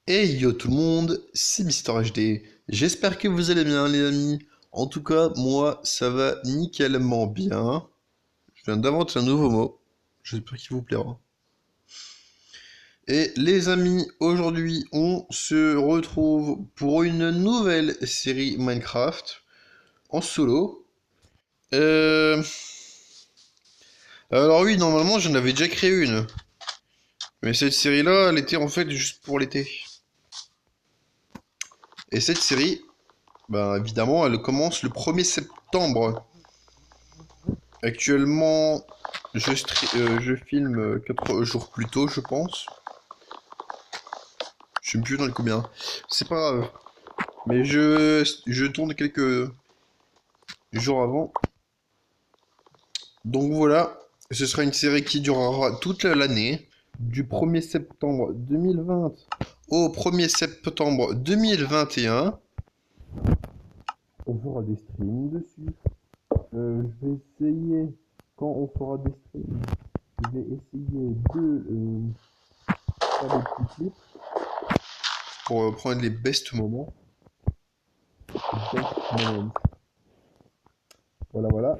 Hey yo tout le monde, c'est Mister HD. J'espère que vous allez bien les amis. En tout cas, moi ça va nickelement bien. Je viens d'inventer un nouveau mot. J'espère qu'il vous plaira. Et les amis, aujourd'hui on se retrouve pour une nouvelle série Minecraft en solo. Euh... Alors oui, normalement j'en avais déjà créé une. Mais cette série-là, elle était en fait juste pour l'été. Et cette série, ben évidemment, elle commence le 1er septembre. Actuellement, je filme 4 jours plus tôt, je pense. Je sais plus dans le combien. C'est pas grave. Mais je tourne quelques jours avant. Donc voilà. Ce sera une série qui durera toute l'année. Du 1er septembre 2020 au 1er septembre 2021. On fera des streams dessus. Je vais essayer, quand on fera des streams, je vais essayer de faire des petits clips pour prendre les best moments. Best moments. Voilà, voilà.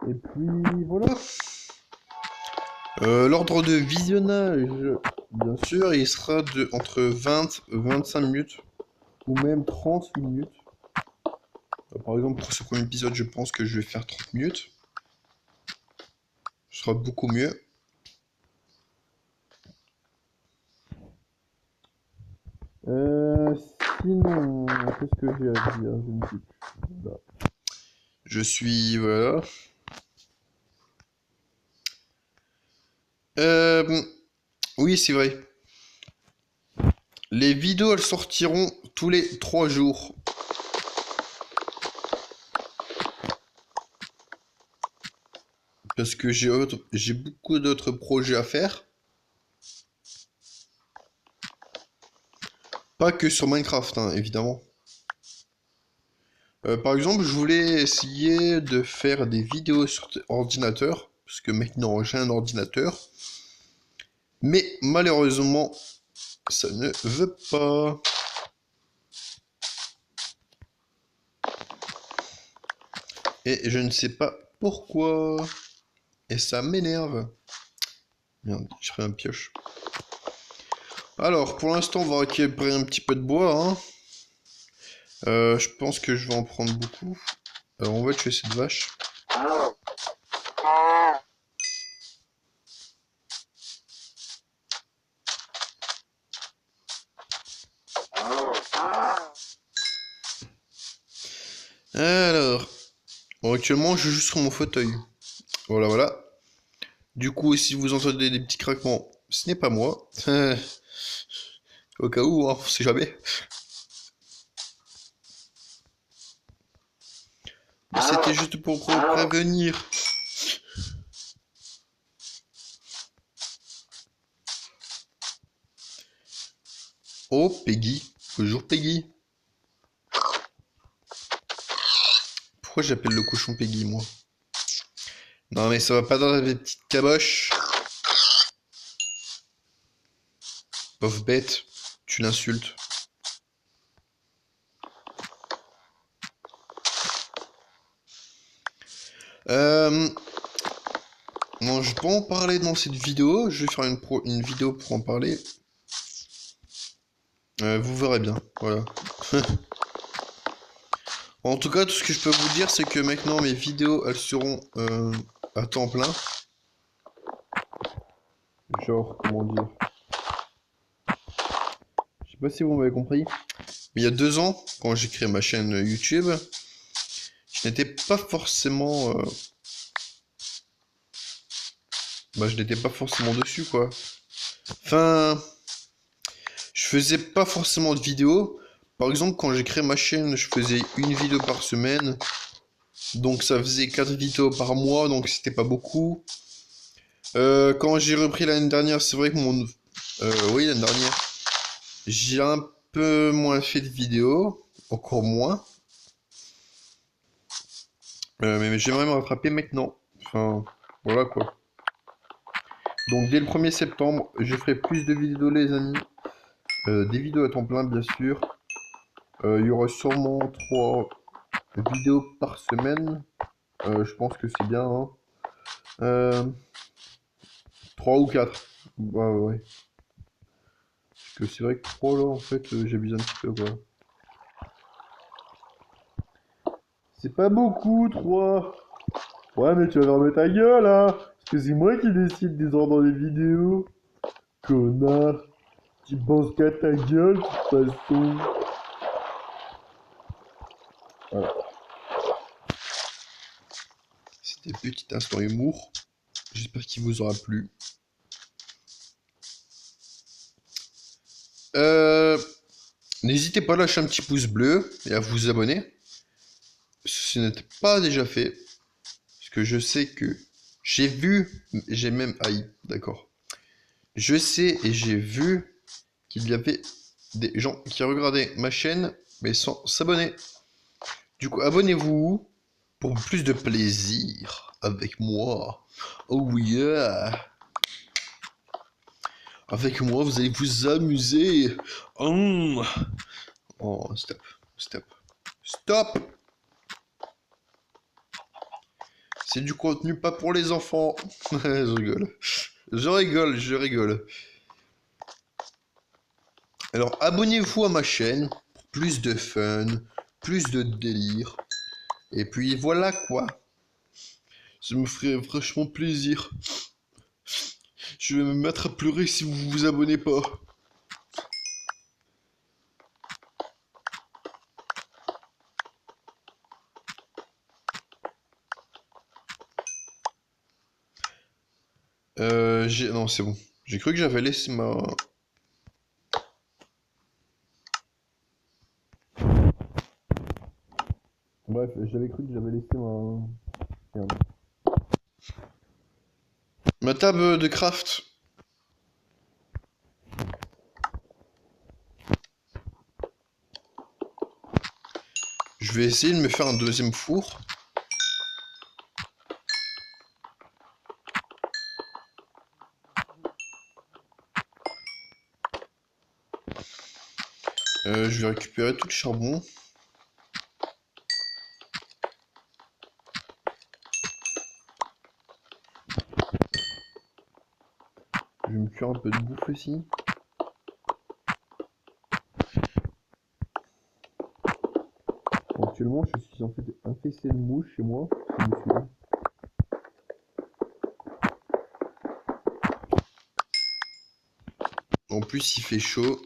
Et puis voilà. L'ordre de visionnage, bien sûr, il sera de entre 20 et 25 minutes, ou même 30 minutes. Par exemple, pour ce premier épisode, je pense que je vais faire 30 minutes. Ce sera beaucoup mieux. Euh, Sinon, qu'est-ce que j'ai à dire? Je ne sais plus. Voilà. Je suis... Voilà. Euh, oui, c'est vrai. Les vidéos, elles sortiront tous les 3 jours. Parce que j'ai beaucoup d'autres projets à faire. Pas que sur Minecraft, hein, évidemment. Par exemple, je voulais essayer de faire des vidéos sur ordinateur. Parce que maintenant, j'ai un ordinateur. Mais malheureusement, ça ne veut pas. Et je ne sais pas pourquoi. Et ça m'énerve. Merde, je ferai un pioche. Alors, pour l'instant, on va récupérer un petit peu de bois, hein. Je pense que je vais en prendre beaucoup. Alors, on va tuer cette vache. Alors, bon, actuellement, je joue sur mon fauteuil. Voilà, voilà. Du coup, si vous entendez des petits craquements, ce n'est pas moi. Au cas où, hein, on sait jamais. Mais c'était juste pour prévenir. Oh, Peggy. Bonjour, Peggy. Pourquoi j'appelle le cochon Peggy, moi? Non, mais ça va pas dans la petite caboche. Pauvre bête, tu l'insultes. Euh... Bon, je peux en parler dans cette vidéo. Je vais faire une vidéo pour en parler. Vous verrez bien, voilà. En tout cas, tout ce que je peux vous dire, c'est que maintenant mes vidéos, elles seront à temps plein. Genre, comment dire? Je sais pas si vous m'avez compris. Mais il y a 2 ans, quand j'ai créé ma chaîne YouTube, je n'étais pas forcément... Bah, je n'étais pas forcément dessus, quoi. Enfin, je faisais pas forcément de vidéos. Par exemple, quand j'ai créé ma chaîne, je faisais une vidéo par semaine. Donc ça faisait 4 vidéos par mois, donc c'était pas beaucoup. Quand j'ai repris l'année dernière, c'est vrai que mon... oui, l'année dernière, j'ai un peu moins fait de vidéos. Encore moins. Mais j'aimerais me rattraper maintenant. Enfin, voilà quoi. Donc dès le 1er septembre, je ferai plus de vidéos les amis. Des vidéos à temps plein bien sûr. Il y aura sûrement 3 vidéos par semaine. Je pense que c'est bien. Hein. 3 ou 4. Ouais. Parce que c'est vrai que 3 là en fait j'abuse un petit peu quoi. C'est pas beaucoup 3. Ouais mais tu vas fermer ta gueule hein. Parce que c'est moi qui décide des ordres dans les vidéos. Connard. Tu penses qu'à ta gueule de toute façon. Voilà. C'était petit instant humour. J'espère qu'il vous aura plu. N'hésitez pas à lâcher un petit pouce bleu et à vous abonner. Si ce n'était pas déjà fait. Parce que je sais que j'ai vu, j'ai même... Aïe, d'accord. Je sais et j'ai vu qu'il y avait des gens qui regardaient ma chaîne mais sans s'abonner. Du coup, abonnez-vous pour plus de plaisir avec moi. Oh yeah! Avec moi, vous allez vous amuser. Oh, stop. C'est du contenu pas pour les enfants. Je rigole. Je rigole. Alors, abonnez-vous à ma chaîne pour plus de fun, plus de délire. Et puis voilà quoi. Ça me ferait vachement plaisir. Je vais me mettre à pleurer si vous vous abonnez pas. Non, c'est bon. J'ai cru que j'avais laissé ma... Bref, j'avais cru que j'avais laissé ma... Merde. Ma table de craft. Je vais essayer de me faire un deuxième four. Je vais récupérer tout le charbon. Je vais me cuire un peu de bouffe aussi. Actuellement, je suis en fait infesté de mouches chez moi. En plus, il fait chaud.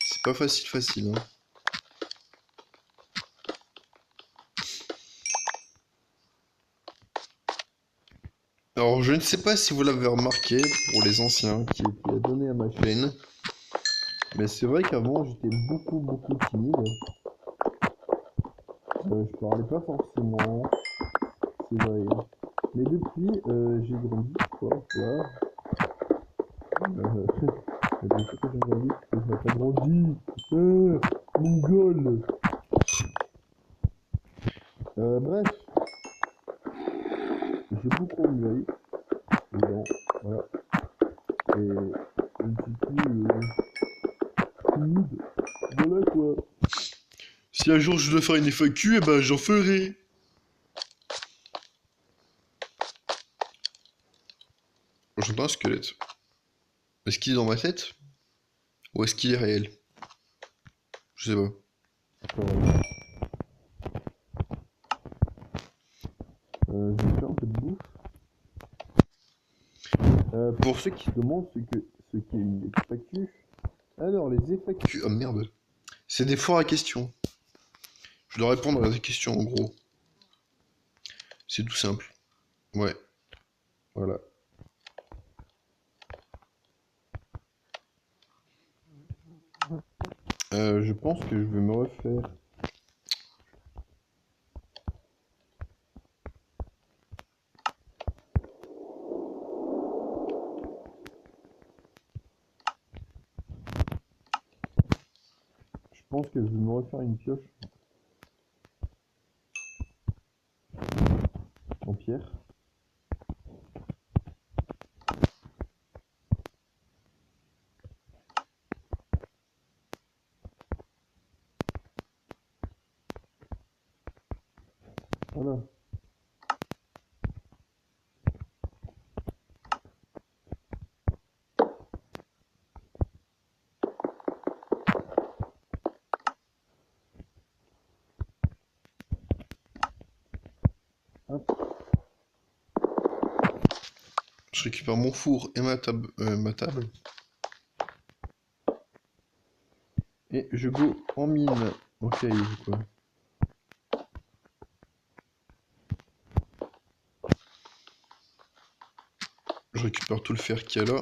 C'est pas facile, hein. Alors, je ne sais pas si vous l'avez remarqué pour les anciens qui étaient abonnés à ma chaîne. Mais c'est vrai qu'avant, j'étais beaucoup timide. Je parlais pas forcément. C'est vrai. Mais depuis, j'ai grandi, quoi. Voilà. Mais bien sûr que j'ai grandi, parce que je n'ai pas grandi. Mongol. Bref, j'ai beaucoup mûri. Dedans, voilà. Et je ne suis plus timide. Voilà quoi. Si un jour je dois faire une FAQ, eh ben j'en ferai. J'entends un squelette. Est-ce qu'il est dans ma tête? Ou est-ce qu'il est réel? Je sais pas. Je vais faire un peu de bouffe. Pour ceux qui se demandent ce qu'est une FAQ, alors les FAQ... Oh merde. C'est des foires à questions. Je dois répondre à des questions en gros. C'est tout simple. Ouais. Voilà. Je pense que je vais me refaire. Je pense que je vais me refaire une pioche. pierre. Voilà. Hop. Je récupère mon four et ma table. Et je go en mine. Ok, quoi. Je récupère tout le fer qu'il y a là.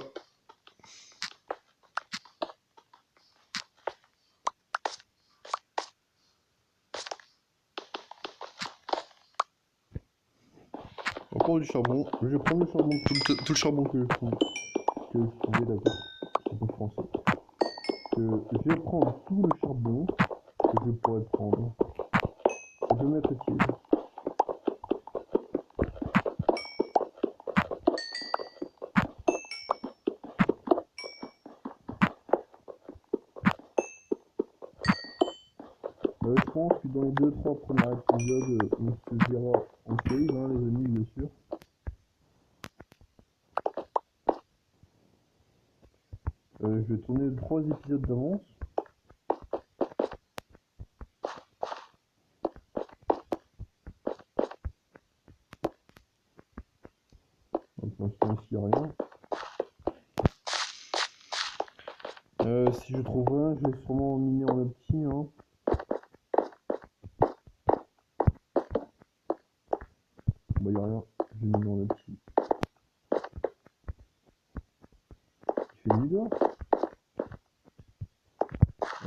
Encore du charbon. Je vais prendre le charbon, tout le charbon que je trouve. Que je trouvais là-bas. C'est en français. Je vais prendre tout le charbon que je pourrais prendre. Je vais mettre ici. Je pense que dans les 2-3 premiers épisodes, on se verra en cave, hein, les amis, bien sûr. Je vais tourner 3 épisodes d'avance. Donc pour l'instant ici, il n'y a rien. Si je trouve rien, je vais sûrement miner en petit. Hein. Bah, il n'y a rien. Je vais miner en petit. Il fait nuit dehors?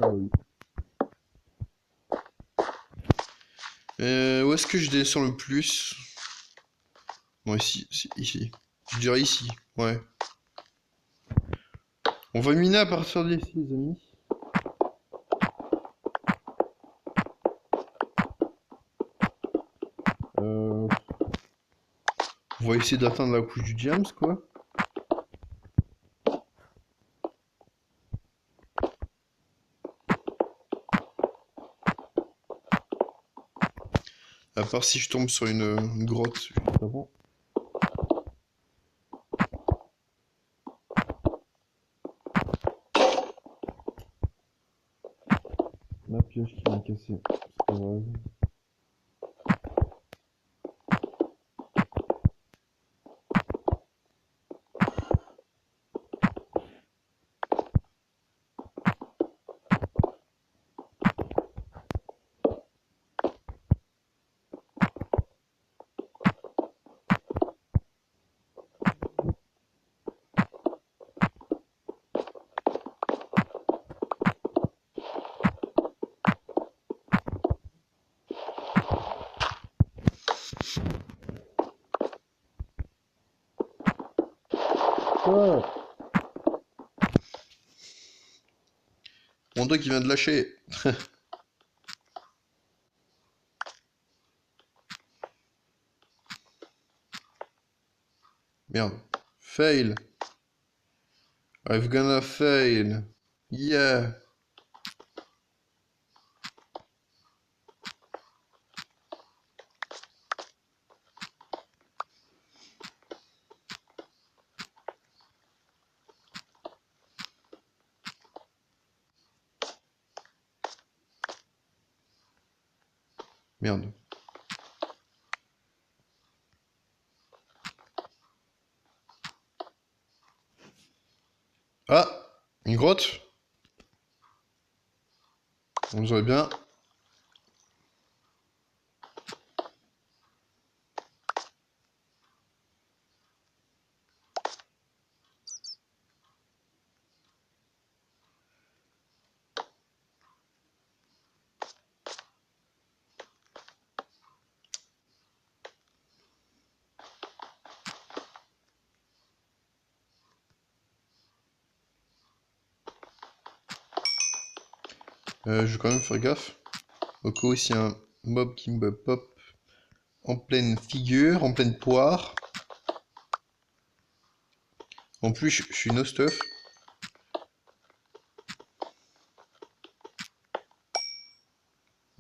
Ah oui. Où est-ce que je descends le plus? Non, ici, ici. Je dirais ici, ouais. On va miner à partir d'ici, les amis. On va essayer d'atteindre la couche du James, quoi. À part si je tombe sur une grotte juste avant. Ma pioche qui m'a cassé, c'est pas grave. Quoi? Mon doigt qui vient de lâcher. Merde. Fail. I've gonna fail. Yeah. Merde. Ah! Une grotte? On dirait bien. Je vais quand même faire gaffe. Au cas où s'il y a un mob qui me pop. en pleine figure, en pleine poire. En plus, je suis no stuff.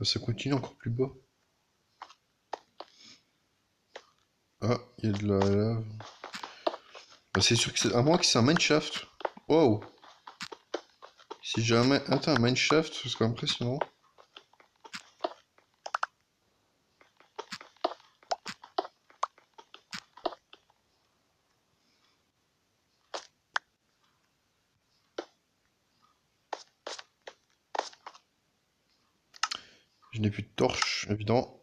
Ça continue encore plus bas. Ah, il y a de la lave. C'est sûr que c'est. À moins que c'est un mineshaft. Wow! Si jamais atteint un mineshaft, ce serait impressionnant. Je n'ai plus de torche, évident.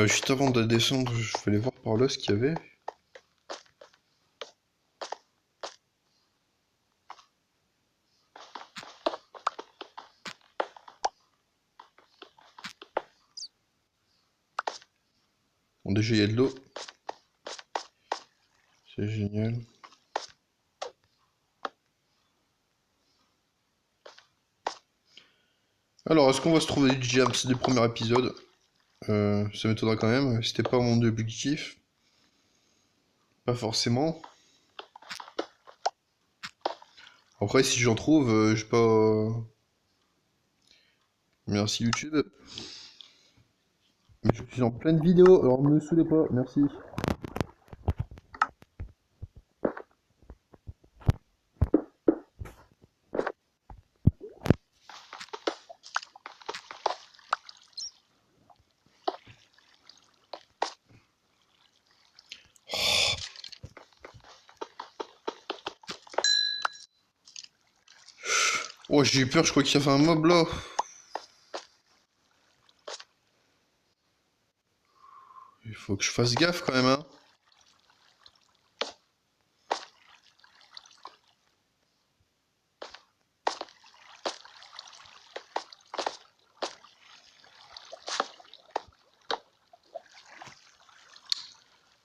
Juste avant de descendre, je vais aller voir par là ce qu'il y avait. Bon, déjà, il y a de l'eau. C'est génial. Alors, est-ce qu'on va se trouver du jams dès le premier épisode? Ça m'étonnerait quand même. C'était pas mon objectif. Pas forcément. Après, si j'en trouve, je sais pas. Merci YouTube. Mais je suis en pleine vidéo, alors ne me saoulez pas, merci. Oh, j'ai eu peur, je crois qu'il y avait un mob là. Il faut que je fasse gaffe quand même, hein.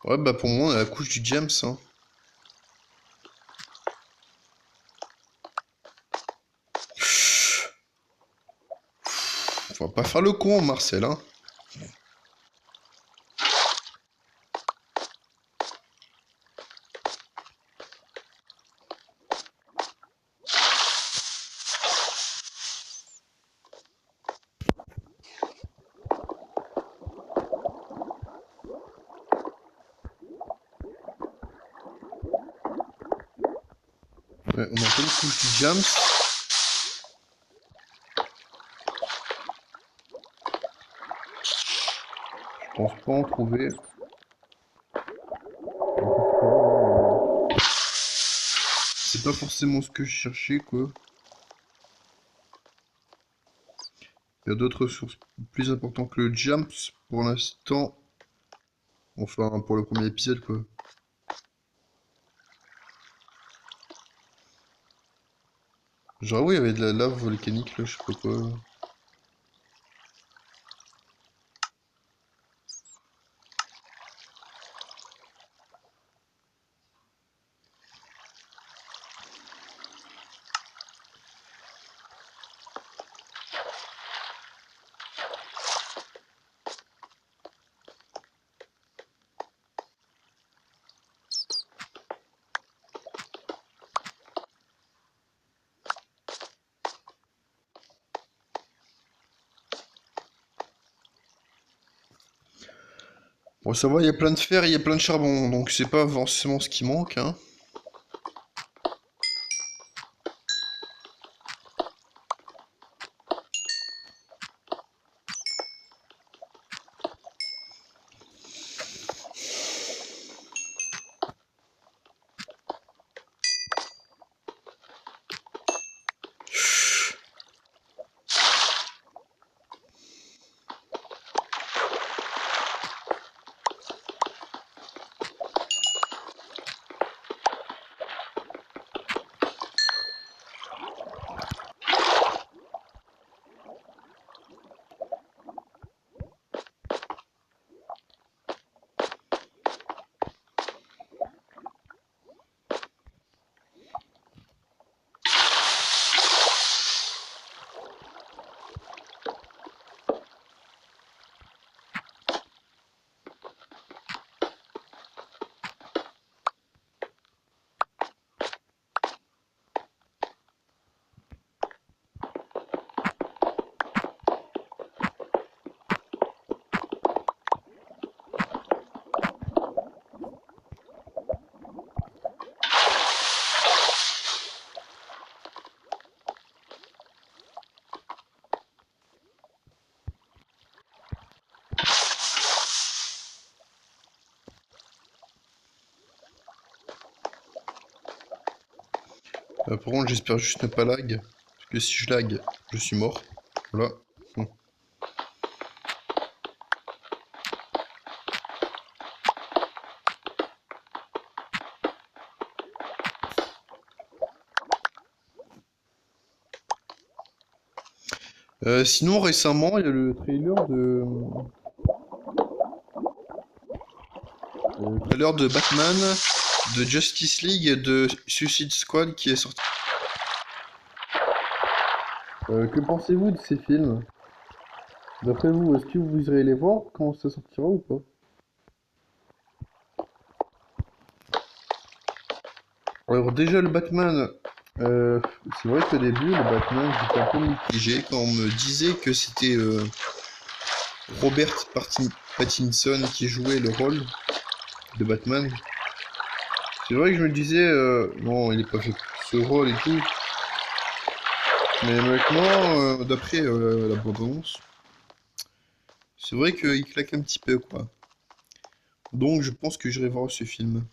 Ouais, bah pour moi, on a la couche du James, hein. Faut pas faire le con, Marcel, hein. Ouais, on a pas une couche du James. Je pense pas en trouver. C'est pas forcément ce que je cherchais, quoi. Il y a d'autres ressources plus importantes que le James pour l'instant. Enfin, pour le premier épisode, quoi. Genre, oui, il y avait de la lave volcanique, là, je sais pas quoi. Bon, ça va, il y a plein de fer, il y a plein de charbon, donc c'est pas forcément ce qui manque, hein. Par contre, j'espère juste ne pas lag. Parce que si je lag, je suis mort. Voilà. Bon. Sinon, récemment, il y a le trailer de Batman, de Justice League et de Suicide Squad qui est sorti. Que pensez-vous de ces films? D'après vous, est-ce que vous irez les voir quand ça sortira ou pas? Alors déjà le Batman, euh, c'est vrai qu'au début le Batman j'étais un peu mitigé quand on me disait que c'était Pattinson qui jouait le rôle de Batman. C'est vrai que je me disais non il est pas fait pour ce rôle et tout, mais maintenant d'après la bande-annonce, c'est vrai qu'il claque un petit peu quoi. Donc je pense que j'irai voir ce film.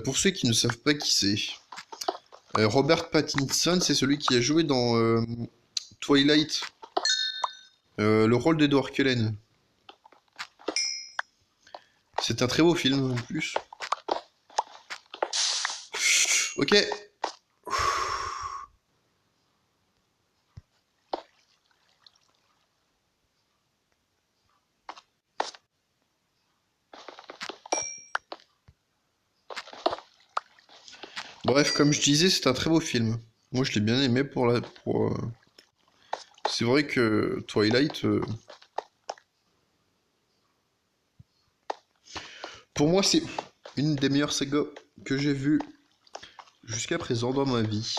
Pour ceux qui ne savent pas qui c'est, Robert Pattinson c'est celui qui a joué dans Twilight. Le rôle d'Edward Cullen. C'est un très beau film en plus. Ok. Bref, comme je disais, c'est un très beau film. Moi, je l'ai bien aimé C'est vrai que Twilight, pour moi, c'est une des meilleures sagas que j'ai vues jusqu'à présent dans ma vie.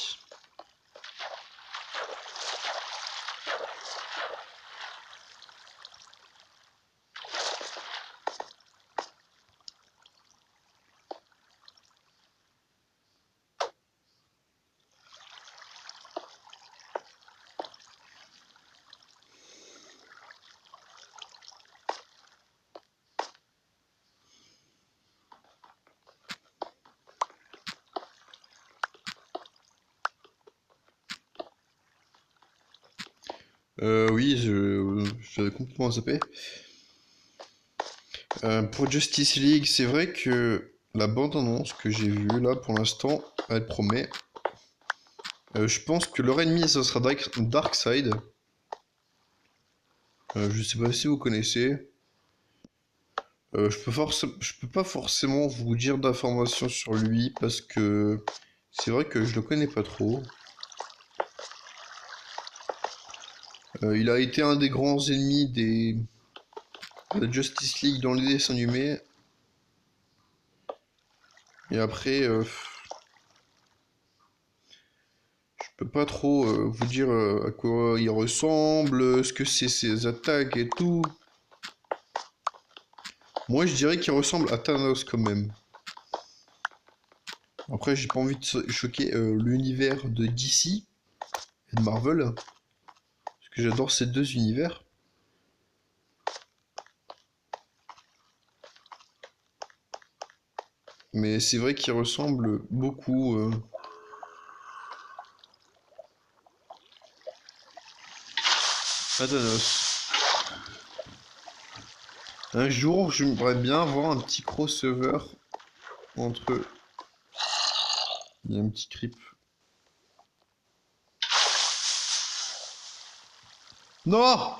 Oui, j'avais complètement zappé. Pour Justice League, c'est vrai que la bande-annonce que j'ai vue là pour l'instant, elle promet. Je pense que leur ennemi, ce sera Darkseid. Je sais pas si vous connaissez. Je peux pas forcément vous dire d'informations sur lui parce que c'est vrai que je le connais pas trop. Il a été un des grands ennemis de la Justice League dans les dessins animés. Et après, je peux pas trop vous dire à quoi il ressemble, ce que c'est ses attaques et tout. Moi, je dirais qu'il ressemble à Thanos quand même. Après, j'ai pas envie de choquer l'univers de DC et de Marvel, parce que j'adore ces deux univers. Mais c'est vrai qu'il ressemble beaucoup à Thanos. Un jour, j'aimerais bien voir un petit crossover entre eux. Il y a un petit creep. Non!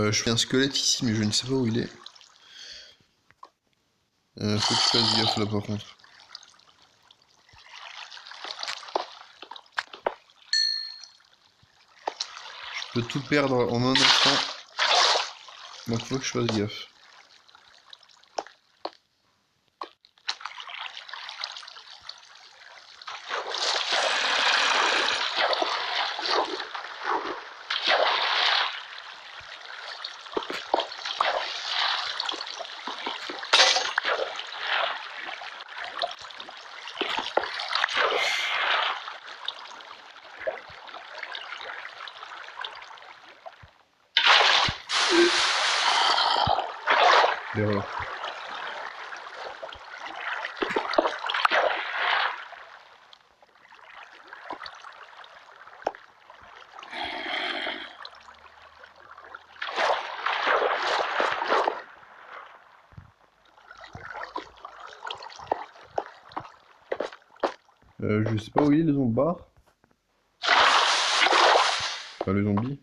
Je fais un squelette ici, mais je ne sais pas où il est. Faut que je fasse gaffe là par contre. Je peux tout perdre en un instant. Donc faut que je fasse gaffe. Erreur. Je sais pas où il est le zombard. Enfin le zombie.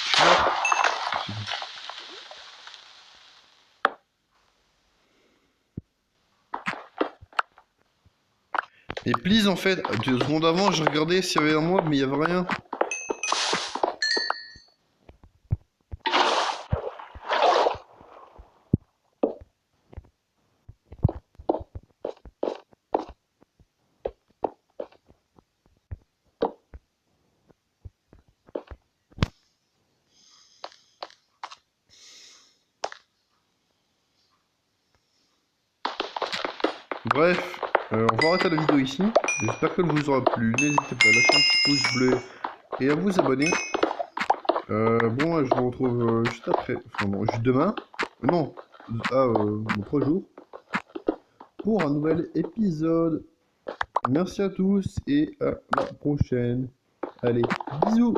Je suis mort. Mais please en fait, 2 secondes avant j'ai regardé s'il y avait un mob mais il y avait rien. Bref, on va arrêter la vidéo ici. J'espère qu'elle vous aura plu. N'hésitez pas à lâcher un petit pouce bleu et à vous abonner. Bon, je vous retrouve juste après, enfin bon, juste demain. Non, dans 3 jours. Pour un nouvel épisode. Merci à tous et à la prochaine. Allez, bisous!